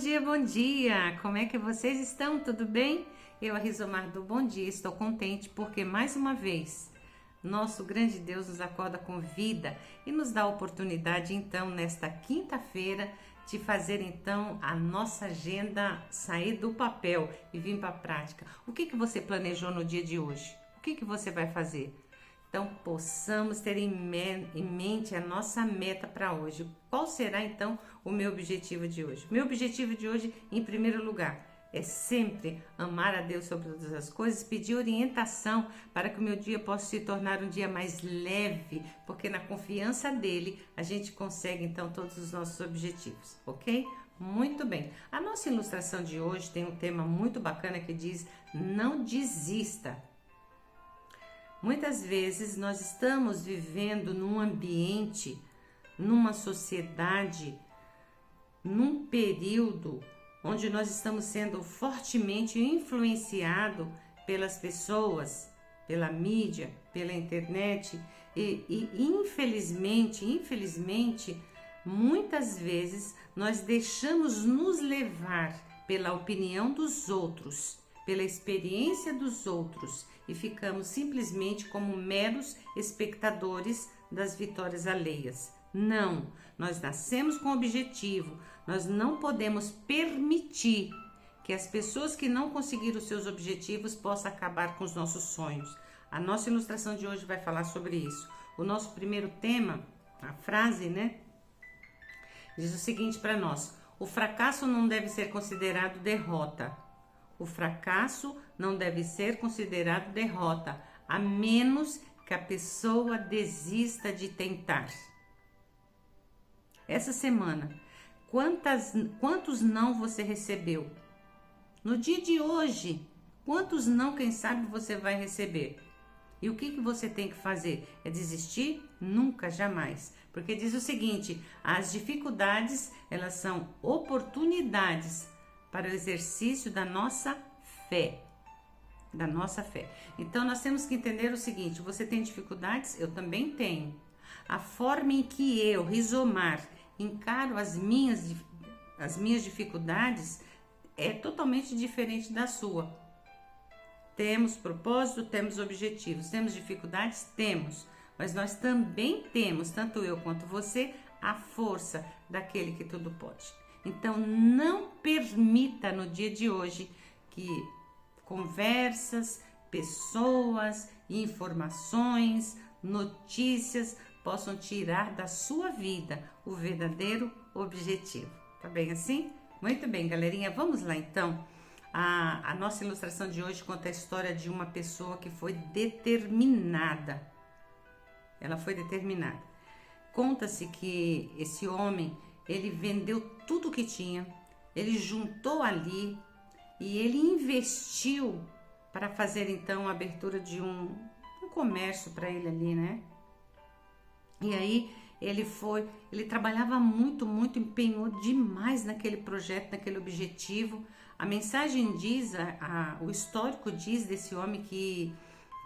dia, bom dia! Como é que vocês estão? Tudo bem? Eu, a Rizomar do Bom Dia, estou contente porque mais uma vez nosso grande Deus nos acorda com vida e nos dá a oportunidade então nesta quinta-feira de fazer então a nossa agenda sair do papel e vir para a prática. O que você planejou no dia de hoje? O que você vai fazer? Então, possamos ter em mente a nossa meta para hoje. Qual será, então, o meu objetivo de hoje? Meu objetivo de hoje, em primeiro lugar, é sempre amar a Deus sobre todas as coisas, pedir orientação para que o meu dia possa se tornar um dia mais leve, porque na confiança dele, a gente consegue, então, todos os nossos objetivos, ok? Muito bem. A nossa ilustração de hoje tem um tema muito bacana que diz: não desista. Muitas vezes nós estamos vivendo num ambiente, numa sociedade, num período onde nós estamos sendo fortemente influenciados pelas pessoas, pela mídia, pela internet e infelizmente, muitas vezes nós deixamos nos levar pela opinião dos outros, pela experiência dos outros e ficamos simplesmente como meros espectadores das vitórias alheias. Não, nós nascemos com objetivo, nós não podemos permitir que as pessoas que não conseguiram os seus objetivos possam acabar com os nossos sonhos. A nossa ilustração de hoje vai falar sobre isso. O nosso primeiro tema, a frase, diz o seguinte para nós: o fracasso não deve ser considerado derrota. O fracasso não deve ser considerado derrota, a menos que a pessoa desista de tentar. Essa semana, quantos não você recebeu? No dia de hoje, quantos não, quem sabe, você vai receber? E o que você tem que fazer? É desistir? Nunca, jamais. Porque diz o seguinte: as dificuldades, elas são oportunidades para o exercício da nossa fé. Então, nós temos que entender o seguinte: você tem dificuldades? Eu também tenho. A forma em que eu, Rizomar, encaro as minhas dificuldades é totalmente diferente da sua. Temos propósito, temos objetivos, temos dificuldades? Temos. Mas nós também temos, tanto eu quanto você, a força daquele que tudo pode. Então, não permita no dia de hoje que conversas, pessoas, informações, notícias possam tirar da sua vida o verdadeiro objetivo. Tá bem assim? Muito bem, galerinha. Vamos lá, então. A nossa ilustração de hoje conta a história de uma pessoa que foi determinada. Ela foi determinada. Conta-se que esse homem, ele vendeu tudo que tinha, ele juntou ali e ele investiu para fazer então a abertura de um comércio para ele ali, E aí ele trabalhava muito, empenhou demais naquele projeto, naquele objetivo. A mensagem diz, o histórico diz desse homem que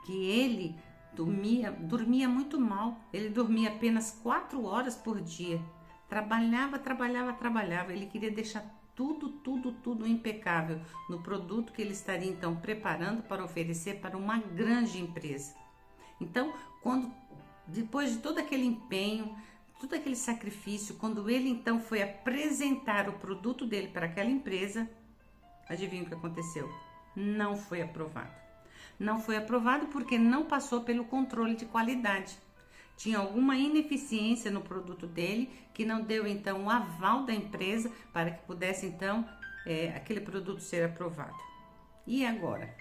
ele dormia muito mal. Ele dormia apenas 4 horas por dia. Trabalhava. Ele queria deixar tudo impecável no produto que ele estaria então preparando para oferecer para uma grande empresa. Então, depois de todo aquele empenho, todo aquele sacrifício, quando ele então foi apresentar o produto dele para aquela empresa, adivinha o que aconteceu? Não foi aprovado. Não foi aprovado porque não passou pelo controle de qualidade. Tinha alguma ineficiência no produto dele que não deu então o aval da empresa para que pudesse então aquele produto ser aprovado. E agora?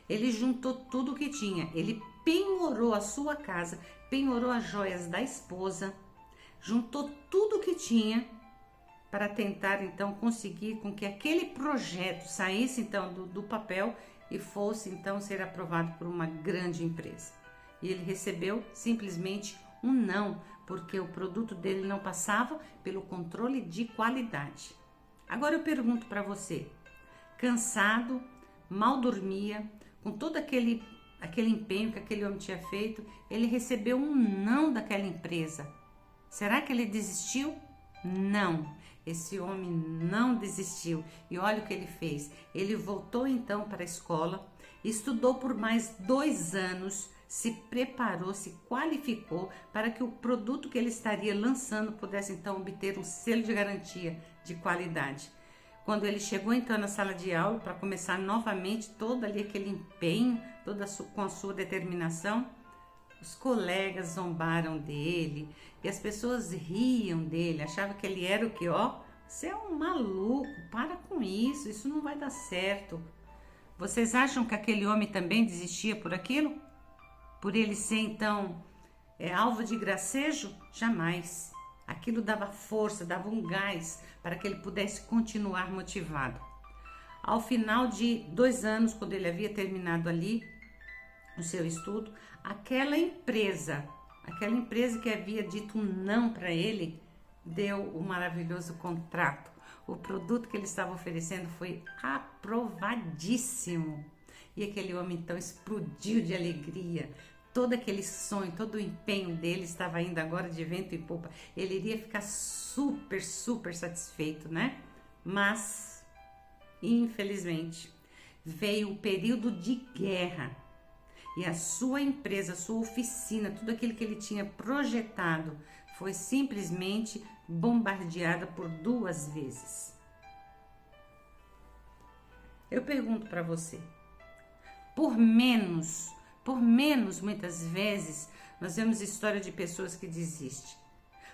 Ele juntou tudo o que tinha, ele penhorou a sua casa, penhorou as joias da esposa, juntou tudo o que tinha para tentar então conseguir com que aquele projeto saísse então do papel e fosse então ser aprovado por uma grande empresa. E ele recebeu simplesmente um não, porque o produto dele não passava pelo controle de qualidade. Agora eu pergunto para você: cansado, mal dormia, com todo aquele empenho que aquele homem tinha feito, ele recebeu um não daquela empresa. Será que ele desistiu? Não, esse homem não desistiu. E olha o que ele fez. Ele voltou então para a escola, estudou por mais 2 anos, se preparou, se qualificou para que o produto que ele estaria lançando pudesse então obter um selo de garantia de qualidade. Quando ele chegou então na sala de aula para começar novamente todo ali aquele empenho, com a sua determinação, os colegas zombaram dele e as pessoas riam dele, achavam que ele era o que, ó, você é um maluco, para com isso, isso não vai dar certo. Vocês acham que aquele homem também desistia por aquilo? Por ele ser então alvo de gracejo? Jamais. Aquilo dava força, dava um gás para que ele pudesse continuar motivado. Ao final de 2 anos, quando ele havia terminado ali o seu estudo, aquela empresa que havia dito um não para ele, deu um maravilhoso contrato. O produto que ele estava oferecendo foi aprovadíssimo. E aquele homem então explodiu de alegria. Todo aquele sonho, todo o empenho dele estava indo agora de vento em popa. Ele iria ficar super, super satisfeito, né? Mas, infelizmente, veio o período de guerra. E a sua empresa, a sua oficina, tudo aquilo que ele tinha projetado foi simplesmente bombardeada por 2 vezes. Eu pergunto para você, por menos muitas vezes nós vemos história de pessoas que desistem.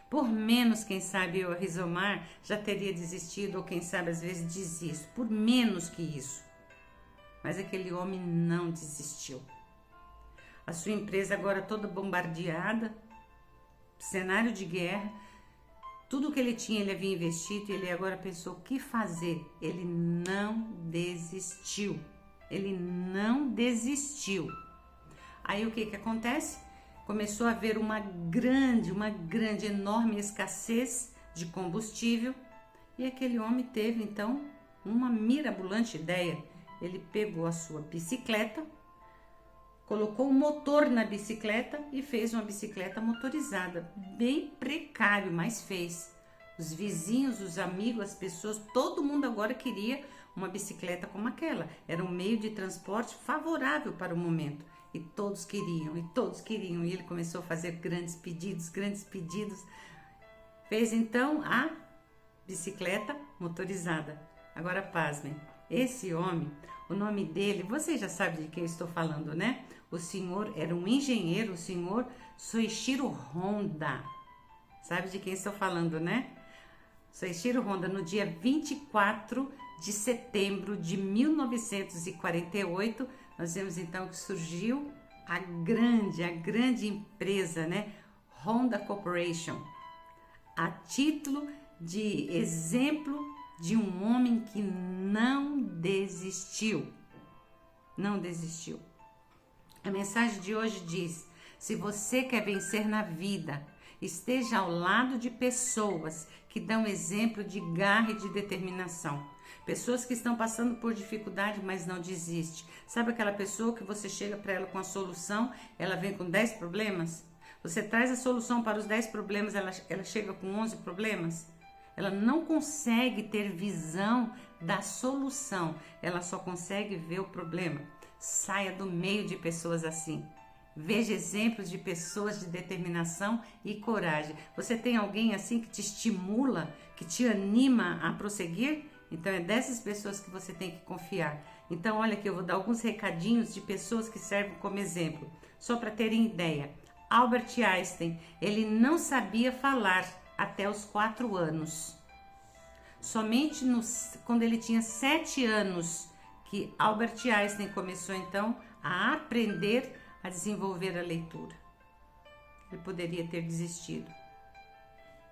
Por menos, quem sabe eu, a Rizomar, já teria desistido, ou quem sabe às vezes desisto, por menos que isso. Mas aquele homem não desistiu. A sua empresa agora toda bombardeada, cenário de guerra, tudo que ele tinha ele havia investido e ele agora pensou o que fazer. Ele não desistiu. Ele não desistiu. Aí o que acontece? Começou a haver uma grande, enorme escassez de combustível e aquele homem teve então uma mirabolante ideia. Ele pegou a sua bicicleta, colocou um motor na bicicleta e fez uma bicicleta motorizada, bem precário, mas fez. Os vizinhos, os amigos, as pessoas, todo mundo agora queria uma bicicleta como aquela. Era um meio de transporte favorável para o momento. E todos queriam. E ele começou a fazer grandes pedidos. Fez então a bicicleta motorizada. Agora pasmem, esse homem, o nome dele, vocês já sabem de quem eu estou falando, né? O senhor era um engenheiro, o senhor Soichiro Honda. Sabe de quem estou falando, né? Soichiro Honda, no dia 24 de setembro de 1948, nós vemos então que surgiu a grande empresa, né? Honda Corporation, a título de exemplo de um homem que não desistiu. Não desistiu. A mensagem de hoje diz: se você quer vencer na vida, esteja ao lado de pessoas que dão exemplo de garra e de determinação. Pessoas que estão passando por dificuldade, mas não desistem. Sabe aquela pessoa que você chega para ela com a solução, ela vem com 10 problemas? Você traz a solução para os 10 problemas, ela chega com 11 problemas? Ela não consegue ter visão da solução, ela só consegue ver o problema. Saia do meio de pessoas assim. Veja exemplos de pessoas de determinação e coragem. Você tem alguém assim que te estimula, que te anima a prosseguir? Então é dessas pessoas que você tem que confiar. Então olha aqui, eu vou dar alguns recadinhos de pessoas que servem como exemplo, só para terem ideia. Albert Einstein, ele não sabia falar até os 4 anos. Somente quando ele tinha 7 anos que Albert Einstein começou então a aprender a desenvolver a leitura. Ele poderia ter desistido.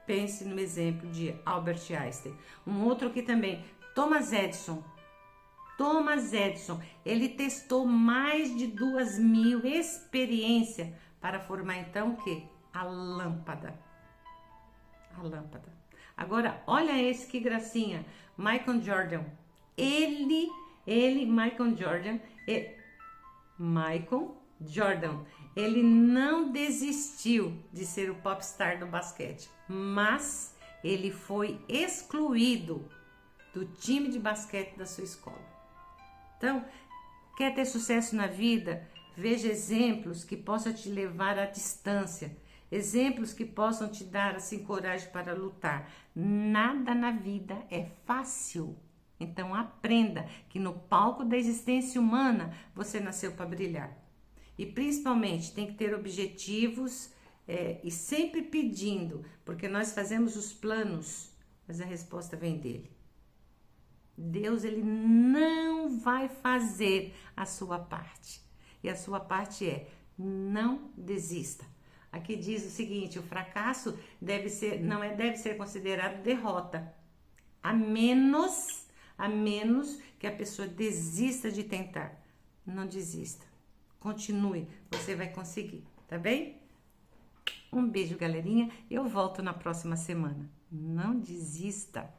Pense no exemplo de Albert Einstein. Um outro aqui também, Thomas Edison. Thomas Edison, ele testou mais de 2.000 experiências para formar então o quê? A lâmpada. A lâmpada. Agora, olha esse que gracinha, Michael Jordan. Michael Jordan, ele não desistiu de ser o popstar do basquete, mas ele foi excluído do time de basquete da sua escola. Então, quer ter sucesso na vida? Veja exemplos que possam te levar à distância, exemplos que possam te dar assim coragem para lutar. Nada na vida é fácil. Então aprenda que no palco da existência humana você nasceu para brilhar. E principalmente tem que ter objetivos e sempre pedindo, porque nós fazemos os planos, mas a resposta vem dele. Deus, ele não vai fazer a sua parte. E a sua parte é: não desista. Aqui diz o seguinte: o fracasso deve ser considerado derrota, a menos que a pessoa desista de tentar. Não desista. Continue, você vai conseguir, tá bem? Um beijo, galerinha. Eu volto na próxima semana. Não desista.